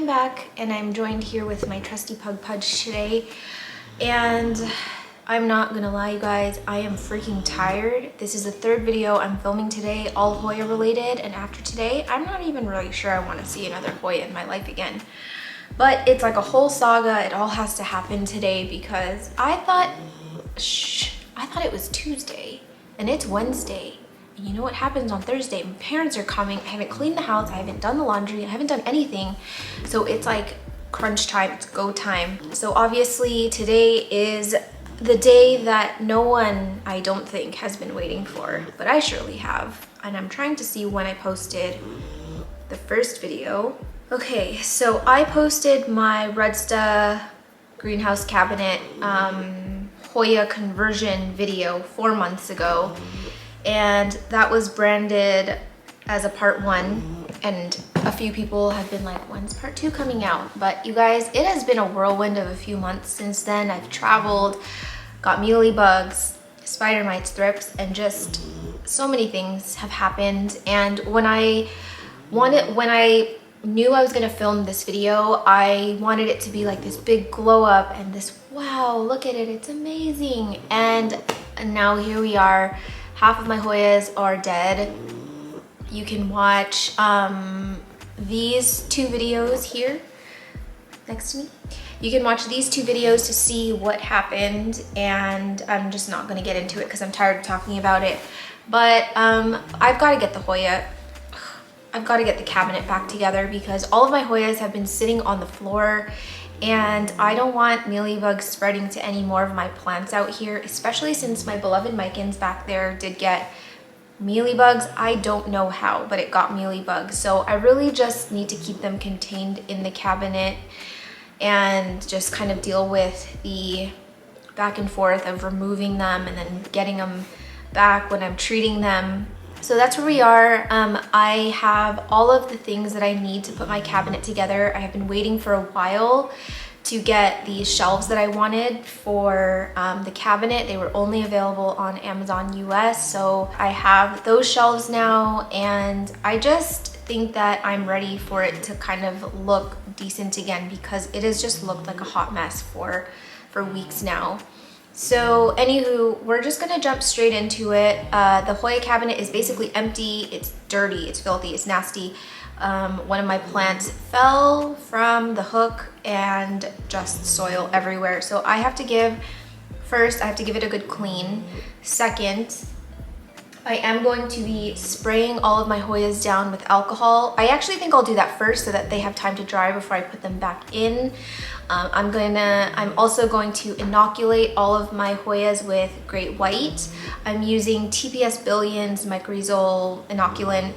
I'm back and I'm joined here with my trusty pug Pudge today, and I'm not gonna lie you guys, I am freaking tired. This is the third video I'm filming today, all Hoya related, and after today I'm not even really sure I want to see another Hoya in my life again. But it's like a whole saga. It all has to happen today because I thought it was Tuesday and it's Wednesday. And you know what happens on Thursday? My parents are coming. I haven't cleaned the house. I haven't done the laundry. I haven't done anything. So it's like crunch time. It's go time. So obviously today is the day that no one, I don't think, has been waiting for, but I surely have. And I'm trying to see when I posted the first video. Okay, so I posted my rudsta greenhouse cabinet Hoya conversion video 4 months ago, and that was branded as a part 1, and a few people have been like, when's part 2 coming out? But you guys, it has been a whirlwind of a few months since then. I've traveled, got mealybugs, spider mites, thrips, and just so many things have happened. And when I knew I was gonna film this video, I wanted it to be like this big glow up and this, wow, look at it, it's amazing. And now here we are. Half of my Hoyas are dead. You can watch these 2 videos here next to me. You can watch these 2 videos to see what happened, and I'm just not gonna get into it because I'm tired of talking about it. But I've got to get the Hoya. I've got to get the cabinet back together because all of my Hoyas have been sitting on the floor, and I don't want mealybugs spreading to any more of my plants out here, especially since my beloved micans back there did get mealybugs. I don't know how, but it got mealybugs. So I really just need to keep them contained in the cabinet and just kind of deal with the back and forth of removing them and then getting them back when I'm treating them. So that's where we are. I have all of the things that I need to put my cabinet together. I have been waiting for a while to get the shelves that I wanted for the cabinet. They were only available on Amazon US. So I have those shelves now, and I just think that I'm ready for it to kind of look decent again because it has just looked like a hot mess for weeks now. So anywho, we're just gonna jump straight into it. The Hoya cabinet is basically empty. It's dirty, it's filthy, it's nasty. One of my plants fell from the hook and just soil everywhere. So I have to give it a good clean. Second, I am going to be spraying all of my Hoyas down with alcohol. I actually think I'll do that first so that they have time to dry before I put them back in. I'm also going to inoculate all of my Hoyas with Great White. I'm using TPS Billions mycorrhizal inoculant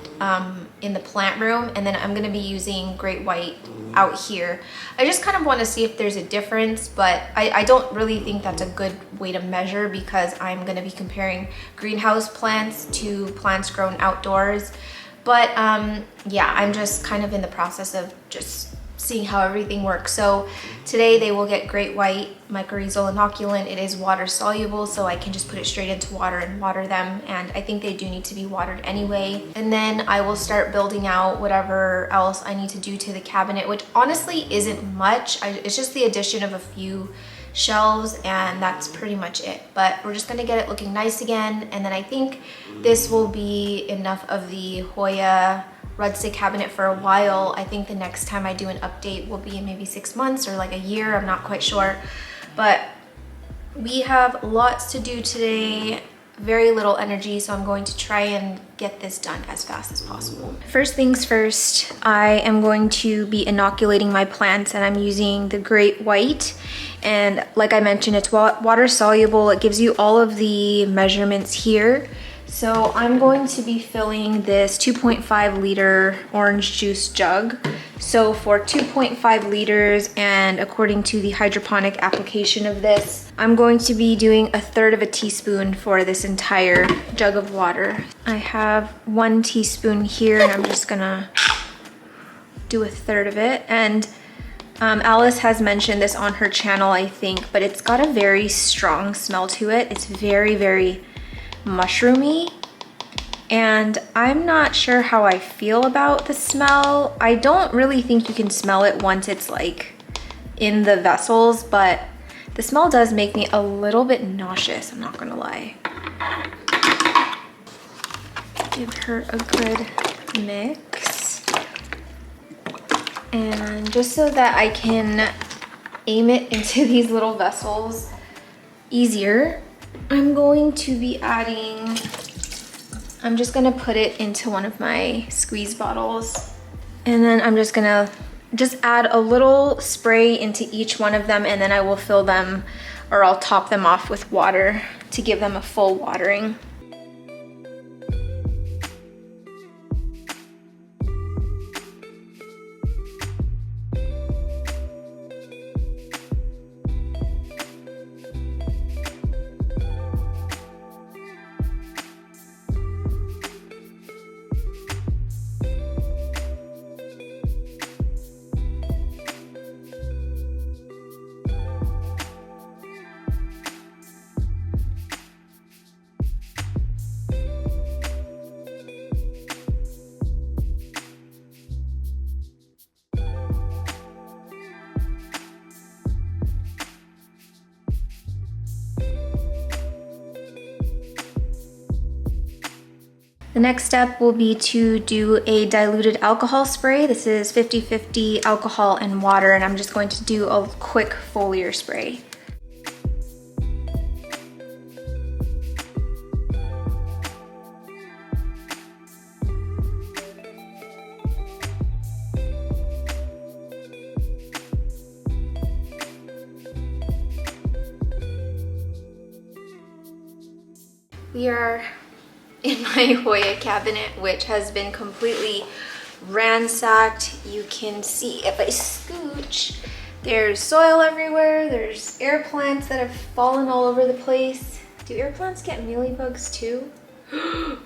in the plant room, and then I'm gonna be using Great White out here. I just kind of want to see if there's a difference, but I don't really think that's a good way to measure because I'm gonna be comparing greenhouse plants to plants grown outdoors. But yeah, I'm just kind of in the process of just seeing how everything works. So today they will get Great White mycorrhizal inoculant. It is water soluble, so I can just put it straight into water and water them, and I think they do need to be watered anyway. And then I will start building out whatever else I need to do to the cabinet, which honestly isn't much. It's just the addition of a few shelves, and that's pretty much it. But we're just gonna get it looking nice again, and then I think this will be enough of the Hoya rudsta cabinet for a while. I think the next time I do an update will be in maybe 6 months or like a year. I'm not quite sure, but we have lots to do today, very little energy, so I'm going to try and get this done as fast as possible. First things first, I am going to be inoculating my plants, and I'm using the Great White. And like I mentioned, it's water soluble. It gives you all of the measurements here. So I'm going to be filling this 2.5 liter orange juice jug. So for 2.5 liters, and according to the hydroponic application of this, I'm going to be doing 1/3 of a teaspoon for this entire jug of water. I have 1 teaspoon here, and I'm just gonna do 1/3 of it. And Alice has mentioned this on her channel, I think, but it's got a very strong smell to it. It's very, very mushroomy. And I'm not sure how I feel about the smell. I don't really think you can smell it once it's like in the vessels, but the smell does make me a little bit nauseous, I'm not gonna lie. Give her a good mix. And just so that I can aim it into these little vessels easier, I'm going to be adding, I'm just gonna put it into one of my squeeze bottles. And then I'm just gonna add a little spray into each one of them, and then I will fill them, or I'll top them off with water to give them a full watering. The next step will be to do a diluted alcohol spray. This is 50-50 alcohol and water, and I'm just going to do a quick foliar spray. We are in my Hoya cabinet, which has been completely ransacked. You can see if I scooch, there's soil everywhere. There's air plants that have fallen all over the place. Do air plants get mealybugs too? Mealybug.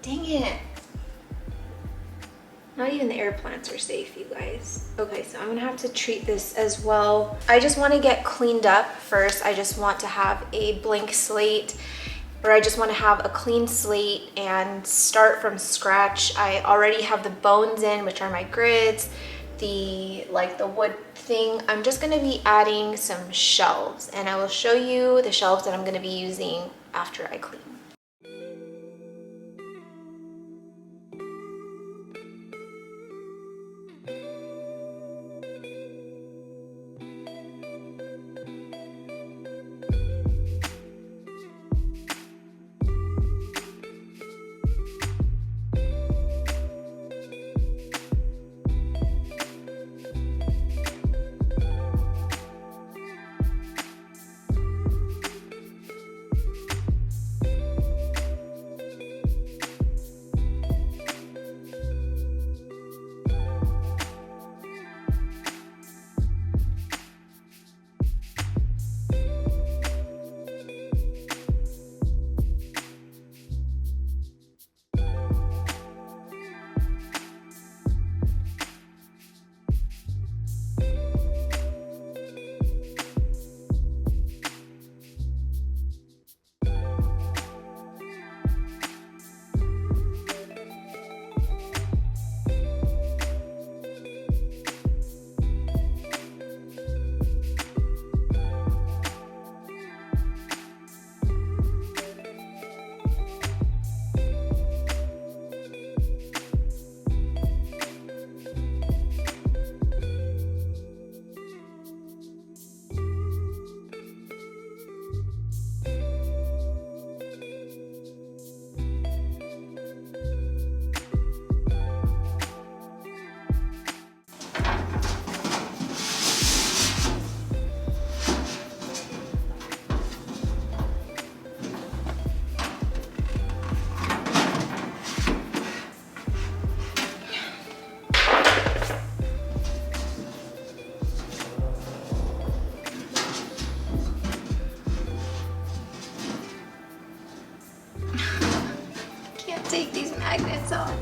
Dang it. Not even the air plants are safe, you guys. Okay, so I'm gonna have to treat this as well. I just wanna get cleaned up first. I just want to have a blank slate, or I just want to have a clean slate and start from scratch. I already have the bones in, which are my grids, the wood thing. I'm just going to be adding some shelves, and I will show you the shelves that I'm going to be using after I clean. Take these magnets off.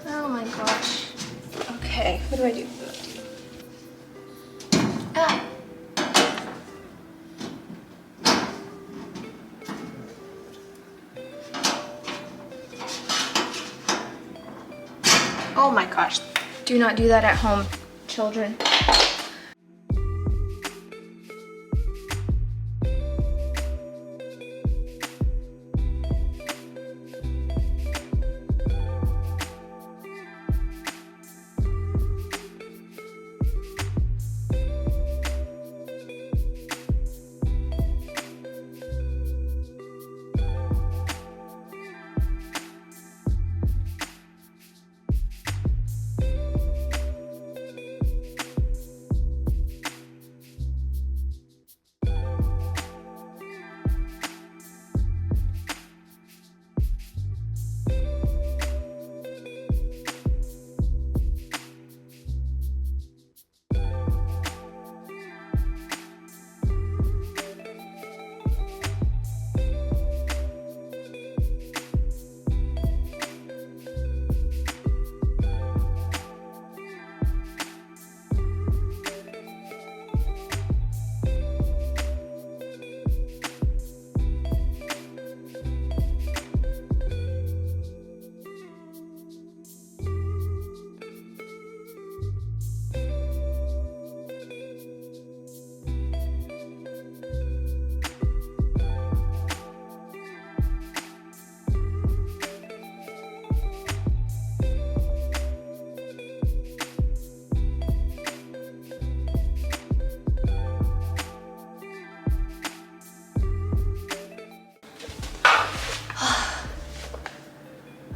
Oh my gosh. Okay, what do I do? Ah. Do not do that at home, children.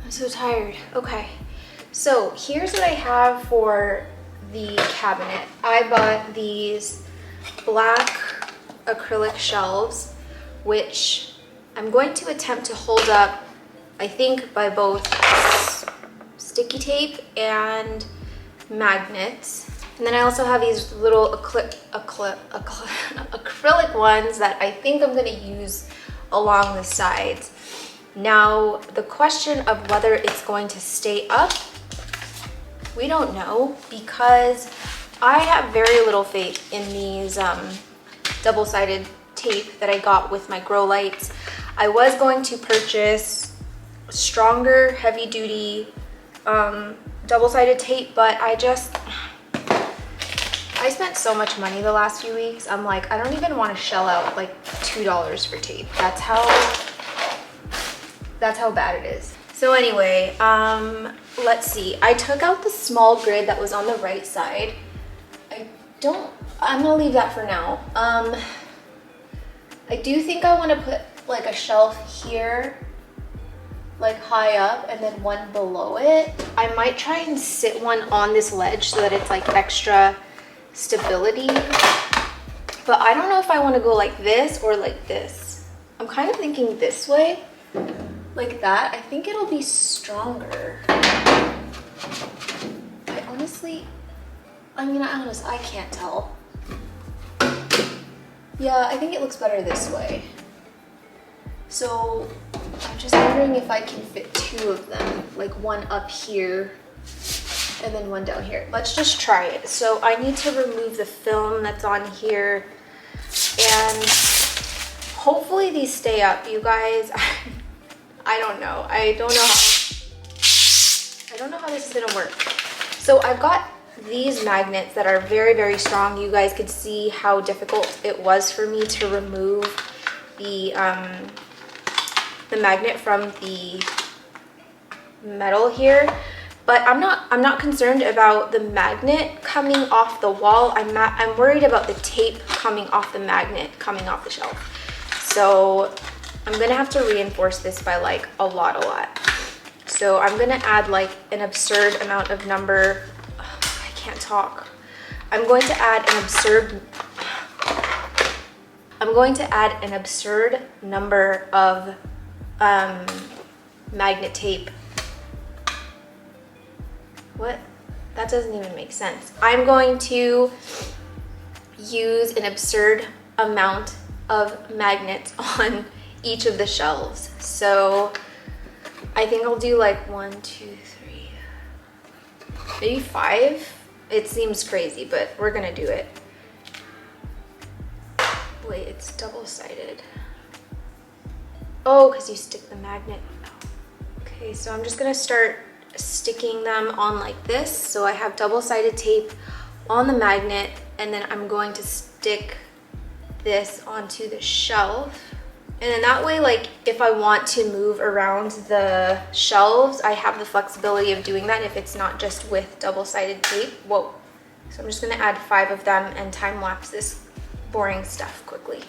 So tired. Okay, so here's what I have for the cabinet. I bought these black acrylic shelves, which I'm going to attempt to hold up, I think, by both sticky tape and magnets. And then I also have these little acrylic ones that I think I'm going to use along the sides. Now, the question of whether it's going to stay up, we don't know, because I have very little faith in these double-sided tape that I got with my grow lights. I was going to purchase stronger, heavy-duty double-sided tape, but I spent so much money the last few weeks. I'm like, I don't even want to shell out like $2 for tape. That's how bad it is. So anyway, let's see. I took out the small grid that was on the right side. I'm gonna leave that for now. I do think I want to put like a shelf here, like high up, and then one below it. I might try and sit one on this ledge so that it's like extra stability. But I don't know if I want to go like this or like this. I'm kind of thinking this way. Like that, I think it'll be stronger. I can't tell. Yeah, I think it looks better this way. So I'm just wondering if I can fit two of them, like one up here and then one down here. Let's just try it. So I need to remove the film that's on here, and hopefully these stay up, you guys. I don't know. I don't know how this is gonna work. So I've got these magnets that are very, very strong. You guys could see how difficult it was for me to remove the magnet from the metal here. But I'm not concerned about the magnet coming off the wall. I'm worried about the tape coming off the magnet, coming off the shelf. So I'm gonna have to reinforce this by like a lot. So I'm gonna add like an absurd amount of number. I can't talk. I'm going to add an absurd number of magnet tape. What? That doesn't even make sense. I'm going to use an absurd amount of magnets on each of the shelves. So I think I'll do like 1, 2, 3, maybe 5. It seems crazy, but we're gonna do it. Wait, it's double-sided. Oh, because you stick the magnet. Okay, so I'm just gonna start sticking them on like this. So I have double-sided tape on the magnet, and then I'm going to stick this onto the shelf. And then that way, like if I want to move around the shelves, I have the flexibility of doing that if it's not just with double-sided tape. Whoa. So I'm just gonna add 5 of them and time lapse this boring stuff quickly.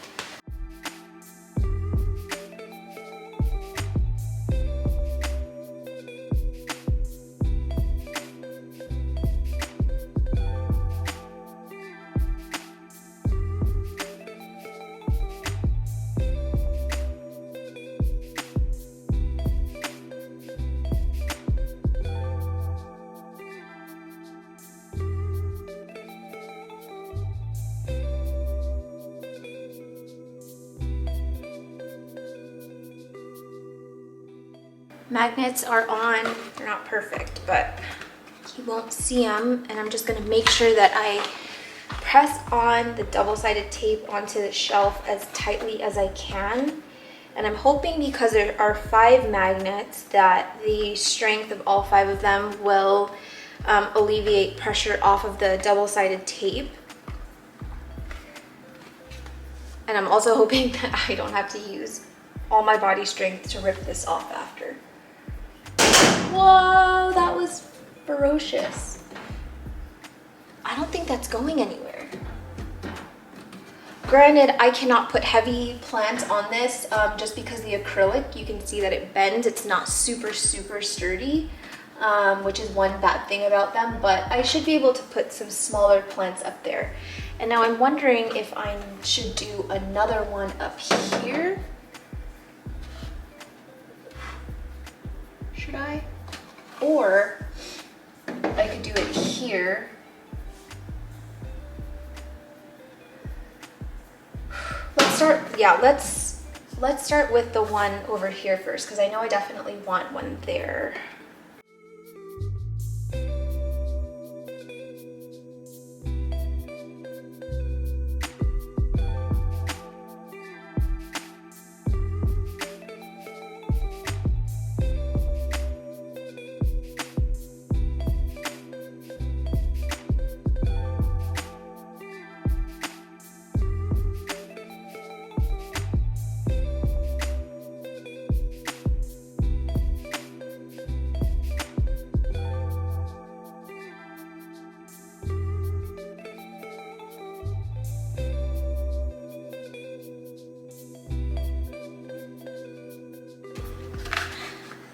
Magnets are on. They're not perfect, but you won't see them. And I'm just gonna make sure that I press on the double-sided tape onto the shelf as tightly as I can. And I'm hoping, because there are 5 magnets, that the strength of all 5 of them will alleviate pressure off of the double-sided tape. And I'm also hoping that I don't have to use all my body strength to rip this off after. Whoa, that was ferocious. I don't think that's going anywhere. Granted, I cannot put heavy plants on this just because the acrylic, you can see that it bends. It's not super sturdy, which is one bad thing about them, but I should be able to put some smaller plants up there. And now I'm wondering if I should do another one up here. Should I? Or I could do it here. Let's start with the one over here first, because I know I definitely want one there.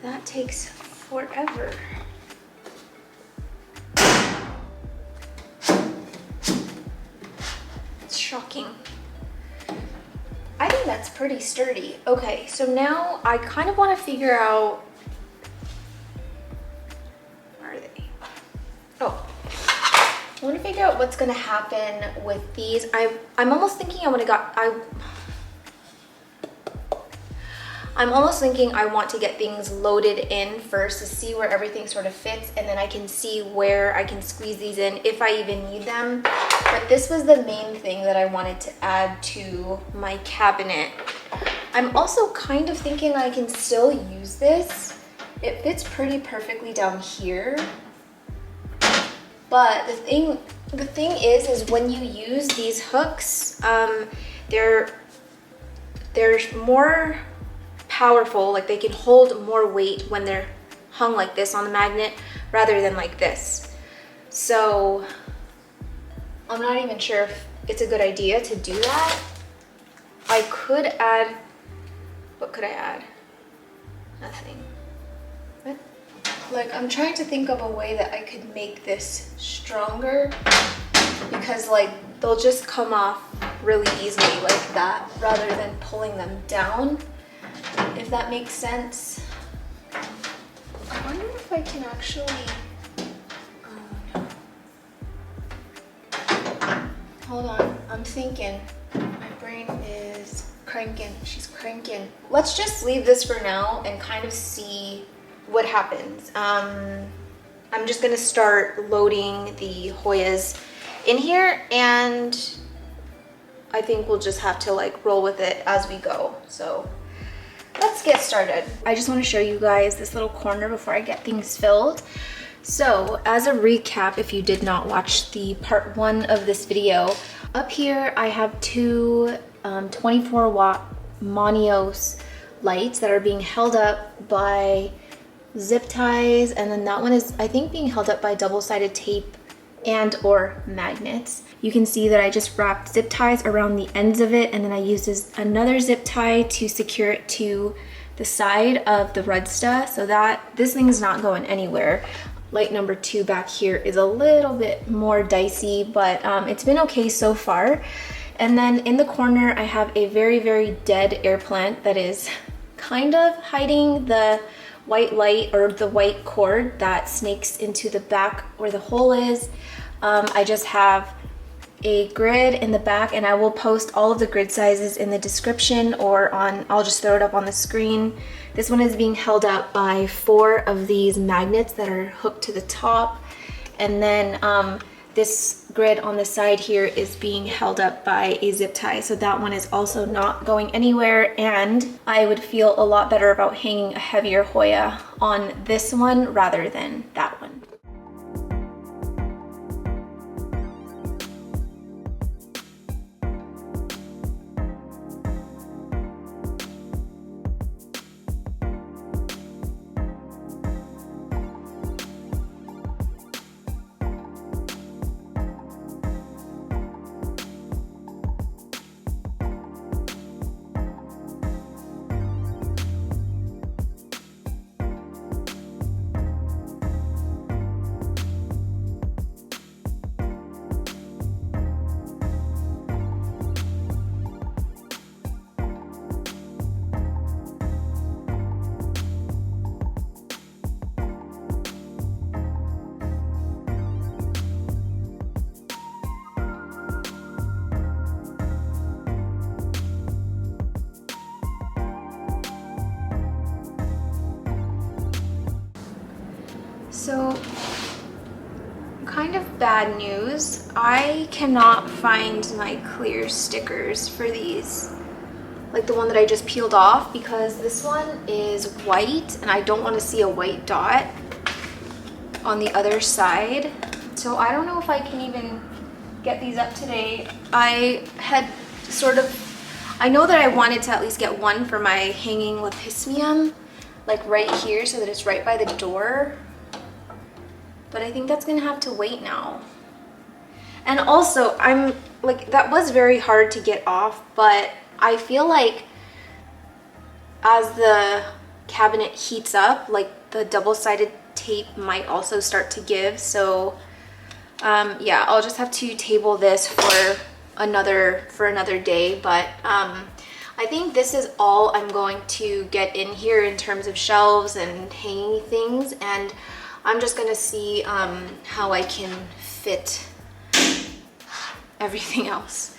That takes forever. It's shocking. I think that's pretty sturdy. Okay, so now I kind of want to figure out, where are they? Oh, I want to figure out what's going to happen with these. I'm almost thinking I'm almost thinking I want to get things loaded in first to see where everything sort of fits, and then I can see where I can squeeze these in if I even need them. But this was the main thing that I wanted to add to my cabinet. I'm also kind of thinking I can still use this. It fits pretty perfectly down here. But the thing is when you use these hooks, they're more powerful, like they can hold more weight when they're hung like this on the magnet rather than like this. So I'm not even sure if it's a good idea to do that. I could add, what could I add? Nothing. What? Like, I'm trying to think of a way that I could make this stronger, because like they'll just come off really easily like that rather than pulling them down, if that makes sense. I wonder if I can actually, hold on, I'm thinking. My brain is cranking, she's cranking. Let's just leave this for now and kind of see what happens. I'm just gonna start loading the Hoyas in here, and I think we'll just have to like roll with it as we go. So let's get started. I just want to show you guys this little corner before I get things filled. So as a recap, if you did not watch the part 1 of this video, up here I have two 24 watt Monios lights that are being held up by zip ties, and then that one is, I think, being held up by double-sided tape and or magnets. You can see that I just wrapped zip ties around the ends of it, and then I used another zip tie to secure it to the side of the rudsta so that this thing is not going anywhere. Light number 2 back here is a little bit more dicey, but it's been okay so far. And then in the corner, I have a very, very dead air plant that is kind of hiding the white light or the white cord that snakes into the back where the hole is. I just have a grid in the back, and I will post all of the grid sizes in the description or I'll just throw it up on the screen. This one is being held up by 4 of these magnets that are hooked to the top. And then this grid on the side here is being held up by a zip tie. So that one is also not going anywhere, and I would feel a lot better about hanging a heavier Hoya on this one rather than that one. So, kind of bad news. I cannot find my clear stickers for these, like the one that I just peeled off, because this one is white and I don't want to see a white dot on the other side. So I don't know if I can even get these up today. I know that I wanted to at least get one for my hanging lepismium, like right here, so that it's right by the door. But I think that's gonna have to wait now. And also, I'm like, that was very hard to get off, but I feel like as the cabinet heats up, like the double-sided tape might also start to give. So yeah, I'll just have to table this for another day. But I think this is all I'm going to get in here in terms of shelves and hanging things, and I'm just gonna see how I can fit everything else.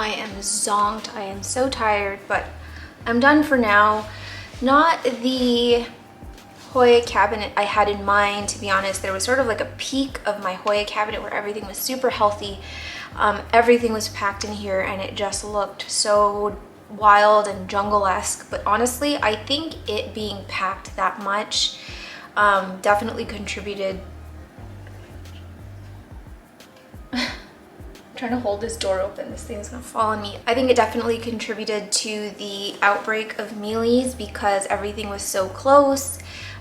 I am zonked. I am so tired, but I'm done for now. Not the Hoya cabinet I had in mind, to be honest. There was sort of like a peak of my Hoya cabinet where everything was super healthy. Everything was packed in here and it just looked so wild and jungle-esque. But honestly, I think it being packed that much definitely contributed. I'm trying to hold this door open. This thing's gonna fall on me. I think it definitely contributed to the outbreak of mealies because everything was so close.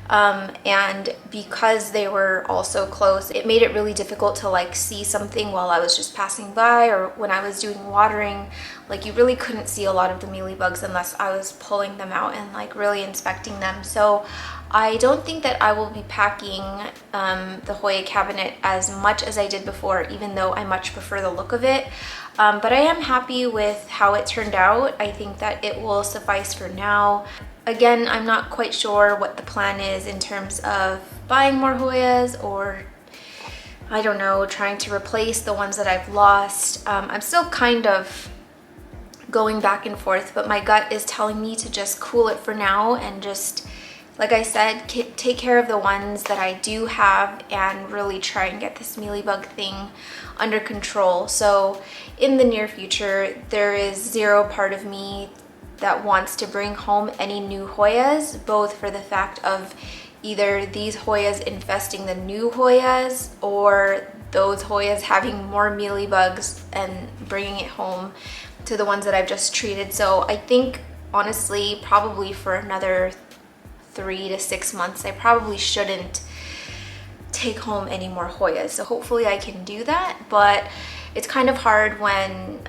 And because they were all so close, it made it really difficult to like see something while I was just passing by, or when I was doing watering. Like, you really couldn't see a lot of the mealybugs unless I was pulling them out and like really inspecting them. So I don't think that I will be packing the Hoya cabinet as much as I did before, even though I much prefer the look of it. But I am happy with how it turned out. I think that it will suffice for now. Again, I'm not quite sure what the plan is in terms of buying more Hoyas, or I don't know, trying to replace the ones that I've lost. I'm still kind of going back and forth, but my gut is telling me to just cool it for now and just, like I said, take care of the ones that I do have and really try and get this mealybug thing under control. So in the near future, there is zero part of me that wants to bring home any new Hoyas, both for the fact of either these Hoyas infesting the new Hoyas or those Hoyas having more mealybugs and bringing it home to the ones that I've just treated. So I think, honestly, probably for another 3 to 6 months, I probably shouldn't take home any more Hoyas. So hopefully I can do that, but it's kind of hard when,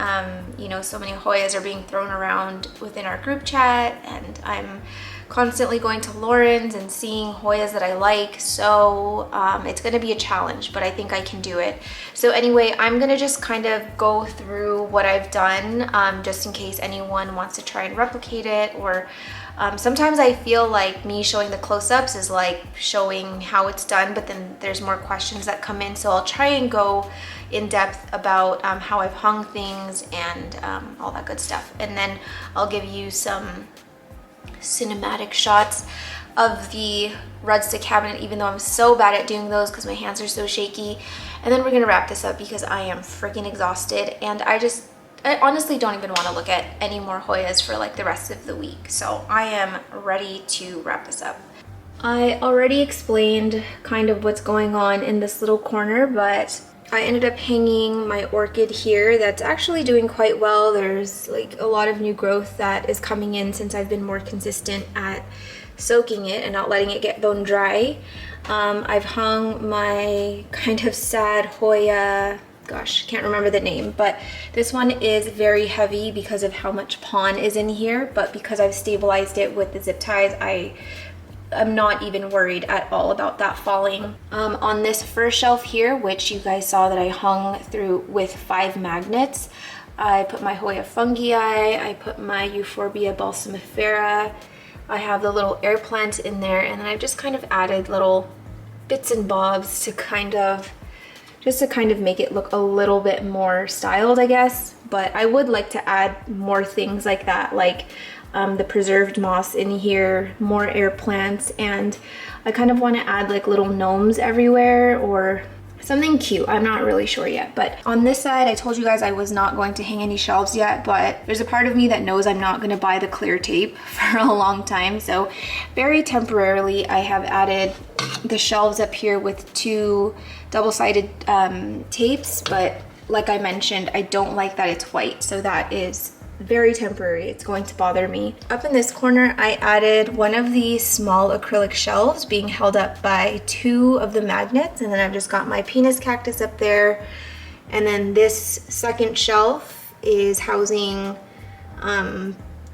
you know, so many Hoyas are being thrown around within our group chat, and I'm constantly going to Lauren's and seeing Hoyas that I like. So it's gonna be a challenge, but I think I can do it. So anyway, I'm gonna just kind of go through what I've done, just in case anyone wants to try and replicate it, or sometimes I feel like me showing the close-ups is like showing how it's done, but then there's more questions that come in. So I'll try and go in depth about how I've hung things and all that good stuff. And then I'll give you some cinematic shots of the rudsta cabinet, even though I'm so bad at doing those because my hands are so shaky. And then we're gonna wrap this up because I am freaking exhausted, and I honestly don't even want to look at any more Hoyas for like the rest of the week. So I am ready to wrap this up. I already explained kind of what's going on in this little corner, but I ended up hanging my orchid here that's actually doing quite well. There's like a lot of new growth that is coming in since I've been more consistent at soaking it and not letting it get bone dry. I've hung my kind of sad Hoya, gosh, can't remember the name, but this one is very heavy because of how much pon is in here, but because I've stabilized it with the zip ties, I'm not even worried at all about that falling. On this first shelf here, which you guys saw that I hung through with 5 magnets, I put my Hoya fungii, I put my Euphorbia balsamifera, I have the little air plant in there, and then I've just kind of added little bits and bobs to kind of make it look a little bit more styled, I guess. But I would like to add more things like that, like the preserved moss in here, more air plants, and I kind of want to add like little gnomes everywhere or something cute. I'm not really sure yet. But on this side, I told you guys I was not going to hang any shelves yet, but there's a part of me that knows I'm not going to buy the clear tape for a long time. So very temporarily, I have added the shelves up here with 2 double-sided tapes, but like I mentioned, I don't like that it's white, so that is very temporary. It's going to bother me. Up in this corner, I added one of these small acrylic shelves being held up by 2 of the magnets, and then I've just got my penis cactus up there, and then this second shelf is housing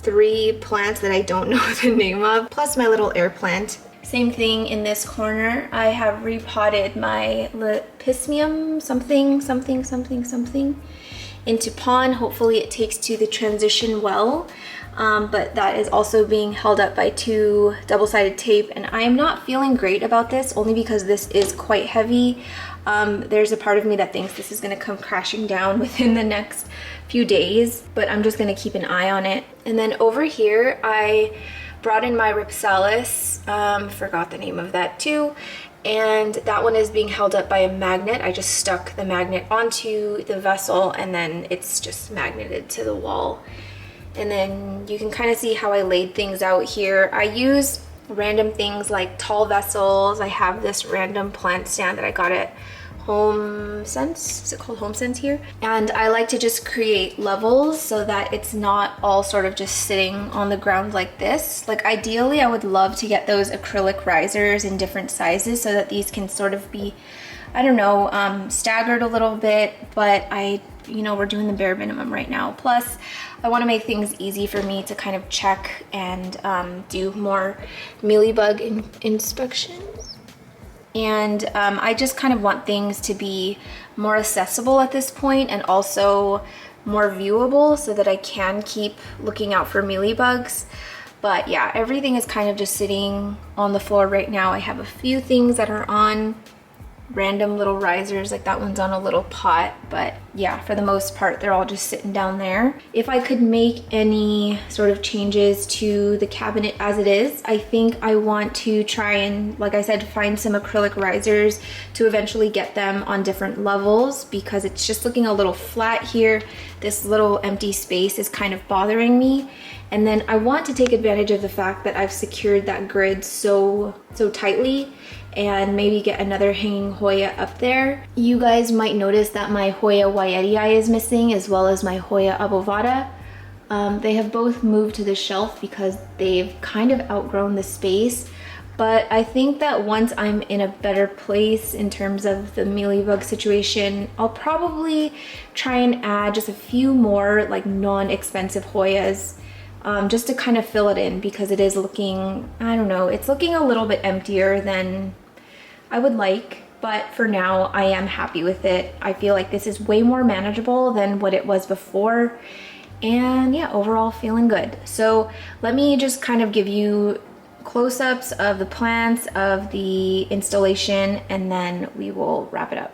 3 plants that I don't know the name of, plus my little air plant. Same thing in this corner. I have repotted my lepismium something into pon. Hopefully it takes to the transition well, but that is also being held up by 2 double-sided tape, and I am not feeling great about this only because this is quite heavy. There's a part of me that thinks this is gonna come crashing down within the next few days, but I'm just gonna keep an eye on it. And then over here, I brought in my Ripsalis, forgot the name of that too, and that one is being held up by a magnet. I just stuck the magnet onto the vessel and then it's just magneted to the wall. And then you can kind of see how I laid things out here. I use random things like tall vessels. I have this random plant stand that I got at Home Sense. Is it called Home Sense here? And I like to just create levels so that it's not all sort of just sitting on the ground like this. Like ideally, I would love to get those acrylic risers in different sizes so that these can sort of be, I don't know, staggered a little bit, but we're doing the bare minimum right now. Plus, I want to make things easy for me to kind of check and do more mealybug inspection. And I just kind of want things to be more accessible at this point and also more viewable so that I can keep looking out for mealybugs. But yeah, everything is kind of just sitting on the floor right now. I have a few things that are on random little risers, like that one's on a little pot, but yeah, for the most part they're all just sitting down there. If I could make any sort of changes to the cabinet as it is, I think I want to try and, like I said, find some acrylic risers to eventually get them on different levels because it's just looking a little flat here. This little empty space is kind of bothering me. And then I want to take advantage of the fact that I've secured that grid so tightly and maybe get another hanging Hoya up there. You guys might notice that my Hoya Wyetii is missing as well as my Hoya obovata. They have both moved to the shelf because they've kind of outgrown the space. But I think that once I'm in a better place in terms of the mealybug situation, I'll probably try and add just a few more like non-expensive Hoyas just to kind of fill it in because it is looking, I don't know, it's looking a little bit emptier than I would like, but for now I am happy with it. I feel like this is way more manageable than what it was before, and yeah, overall feeling good. So let me just kind of give you close-ups of the plants, of the installation, and then we will wrap it up.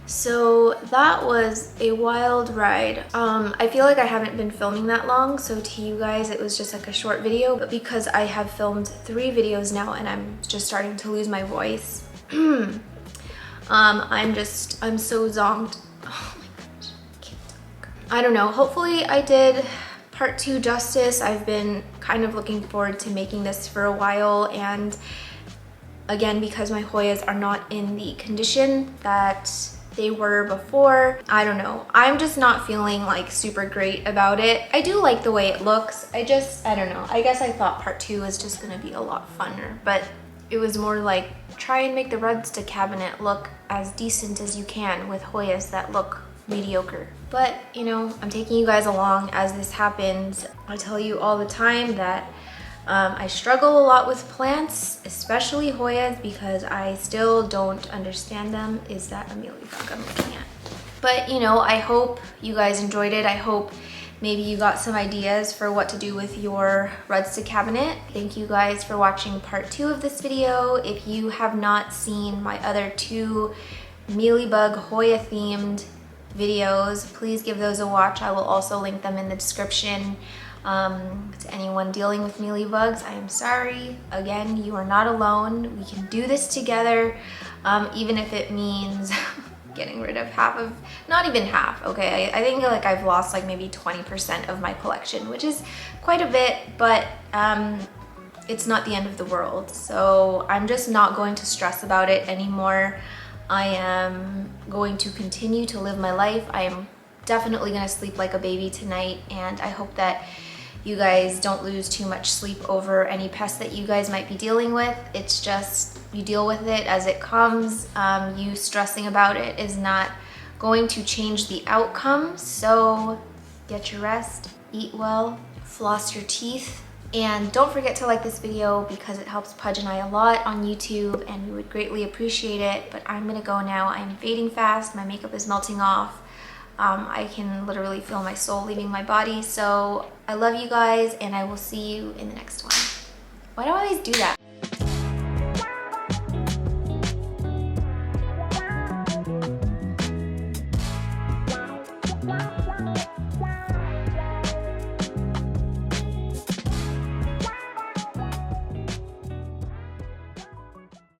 So that was a wild ride. I feel like I haven't been filming that long, so to you guys it was just like a short video, but because I have filmed 3 videos now and I'm just starting to lose my voice, I'm so zonked. Oh my gosh, I can't talk. I don't know, hopefully I did part 2 justice. I've been kind of looking forward to making this for a while, and again, because my Hoyas are not in the condition that they were before, I don't know. I'm just not feeling like super great about it. I do like the way it looks. I don't know. I guess I thought part 2 was just gonna be a lot funner, but it was more like try and make the rudsta cabinet look as decent as you can with Hoyas that look mediocre. But you know, I'm taking you guys along as this happens. I tell you all the time that I struggle a lot with plants, especially Hoyas, because I still don't understand them. Is that a mealybug I'm looking at? But you know, I hope you guys enjoyed it. I hope maybe you got some ideas for what to do with your rudsta cabinet. Thank you guys for watching part 2 of this video. If you have not seen my other 2 mealybug Hoya themed videos, please give those a watch. I will also link them in the description. To anyone dealing with mealybugs, I am sorry. Again, you are not alone. We can do this together, even if it means getting rid of half of, not even half, okay? I think like I've lost like maybe 20% of my collection, which is quite a bit, but it's not the end of the world. So I'm just not going to stress about it anymore. I am going to continue to live my life. I am definitely gonna sleep like a baby tonight, and I hope that you guys don't lose too much sleep over any pests that you guys might be dealing with. It's just, you deal with it as it comes. You stressing about it is not going to change the outcome. So get your rest, eat well, floss your teeth, and don't forget to like this video because it helps Pudge and I a lot on YouTube, and we would greatly appreciate it. But I'm gonna go now. I'm fading fast, my makeup is melting off. I can literally feel my soul leaving my body. So I love you guys, and I will see you in the next one. Why do I always do that?